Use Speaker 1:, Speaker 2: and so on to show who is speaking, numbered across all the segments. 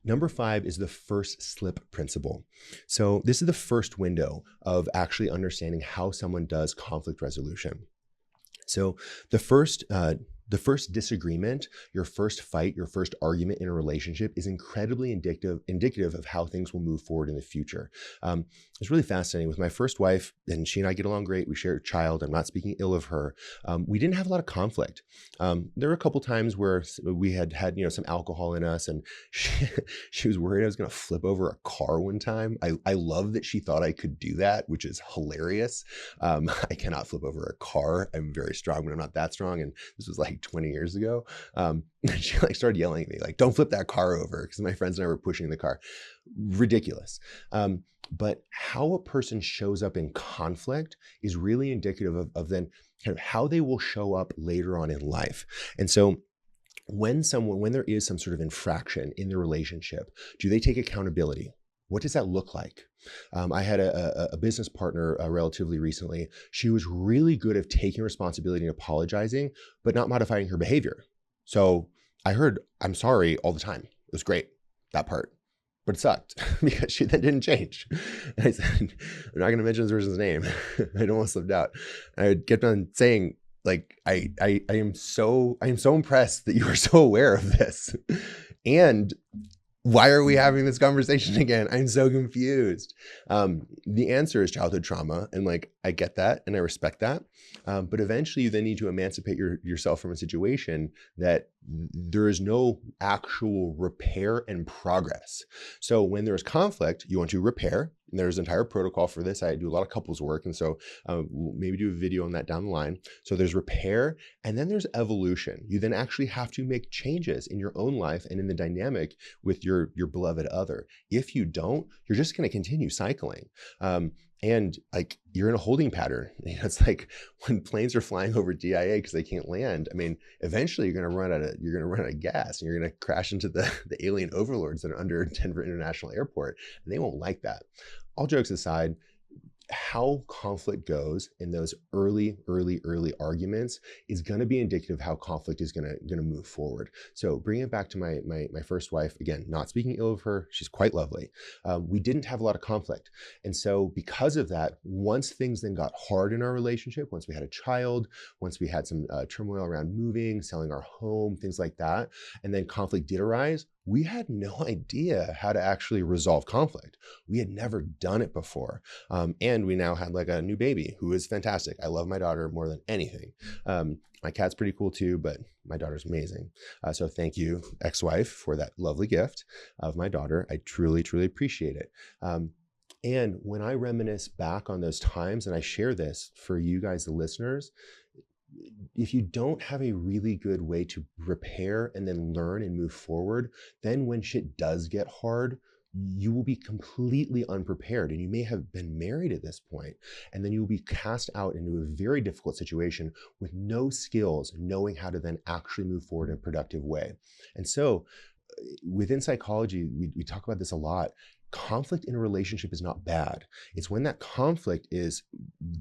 Speaker 1: Number 5 is the first slip principle. So this is the first window of actually understanding how someone does conflict resolution. So the first disagreement, your first fight, your first argument in a relationship is incredibly indicative of how things will move forward in the future. It's really fascinating. With my first wife, and she and I get along great. We share a child. I'm not speaking ill of her. We didn't have a lot of conflict. There were a couple times where we had some alcohol in us, and she was worried I was going to flip over a car one time. I love that she thought I could do that, which is hilarious. I cannot flip over a car. I'm very strong, but I'm not that strong. And this was like 20 years ago. She started yelling at me, don't flip that car over, because my friends and I were pushing the car. Ridiculous. But how a person shows up in conflict is really indicative of then kind of how they will show up later on in life. And so when there is some sort of infraction in the relationship, do they take accountability? What does that look like? I had a business partner relatively recently. She was really good at taking responsibility and apologizing, but not modifying her behavior. So I heard, "I'm sorry" all the time. It was great, that part. But it sucked because she then didn't change. And I said, "I'm not going to mention this person's name." I almost slipped out. I kept on saying, I am so impressed that you are so aware of this. And why are we having this conversation again? I'm so confused. The answer is childhood trauma. And I get that and I respect that. But eventually you then need to emancipate yourself from a situation that there is no actual repair and progress. So when there's conflict, you want to repair. And there's an entire protocol for this. I do a lot of couples work. And so we'll maybe do a video on that down the line. So there's repair, and then there's evolution. You then actually have to make changes in your own life and in the dynamic with your beloved other. If you don't, you're just going to continue cycling. And you're in a holding pattern. It's like when planes are flying over DIA because they can't land. I mean, eventually you're going to run out of gas, and you're going to crash into the alien overlords that are under Denver International Airport. And they won't like that. All jokes aside, how conflict goes in those early arguments is going to be indicative of how conflict is going to move forward. So bringing it back to my first wife, again, not speaking ill of her, she's quite lovely. We didn't have a lot of conflict. And so because of that, once things then got hard in our relationship, once we had a child, once we had some turmoil around moving, selling our home, things like that, and then conflict did arise, we had no idea how to actually resolve conflict. We had never done it before. And we now had a new baby who is fantastic. I love my daughter more than anything. My cat's pretty cool too, but my daughter's amazing. So thank you, ex-wife, for that lovely gift of my daughter. I truly, truly appreciate it. And when I reminisce back on those times, and I share this for you guys, the listeners, if you don't have a really good way to repair and then learn and move forward, then when shit does get hard, you will be completely unprepared. And you may have been married at this point, and then you will be cast out into a very difficult situation with no skills, knowing how to then actually move forward in a productive way. And so within psychology, we talk about this a lot. Conflict in a relationship is not bad. It's when that conflict is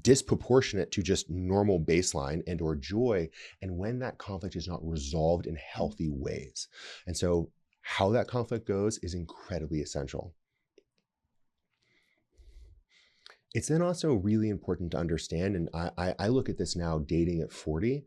Speaker 1: disproportionate to just normal baseline and or joy, and when that conflict is not resolved in healthy ways. And so how that conflict goes is incredibly essential. It's then also really important to understand, and I look at this now dating at 40,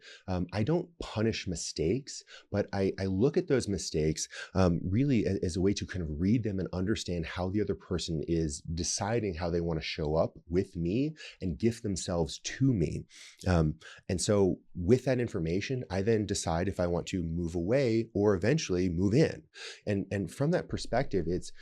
Speaker 1: I don't punish mistakes, but I look at those mistakes really as a way to kind of read them and understand how the other person is deciding how they want to show up with me and gift themselves to me. And so with that information, I then decide if I want to move away or eventually move in. And from that perspective, it's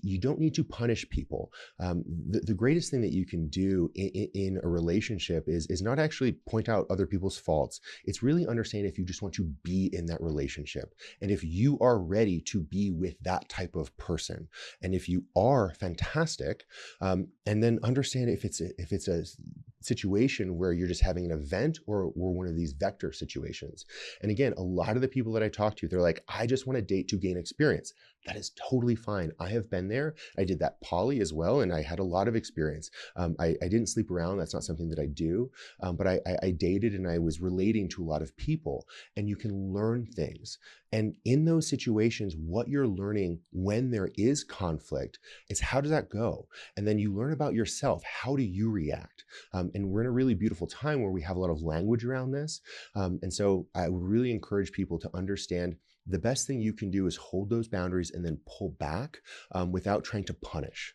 Speaker 1: you don't need to punish people. The greatest thing that you can do in a relationship is not actually point out other people's faults. It's really understand if you just want to be in that relationship, and if you are ready to be with that type of person. And if you are, fantastic. And then understand if it's a situation where you're just having an event or one of these vector situations. And again, a lot of the people that I talk to, they're like, I just want to date to gain experience. That is totally fine. I have been there. I did that poly as well, and I had a lot of experience. I didn't sleep around. That's not something that I do. But I dated, and I was relating to a lot of people, and you can learn things. And in those situations, what you're learning when there is conflict is how does that go? And then you learn about yourself. How do you react? And we're in a really beautiful time where we have a lot of language around this. And so I would really encourage people to understand the best thing you can do is hold those boundaries and then pull back without trying to punish.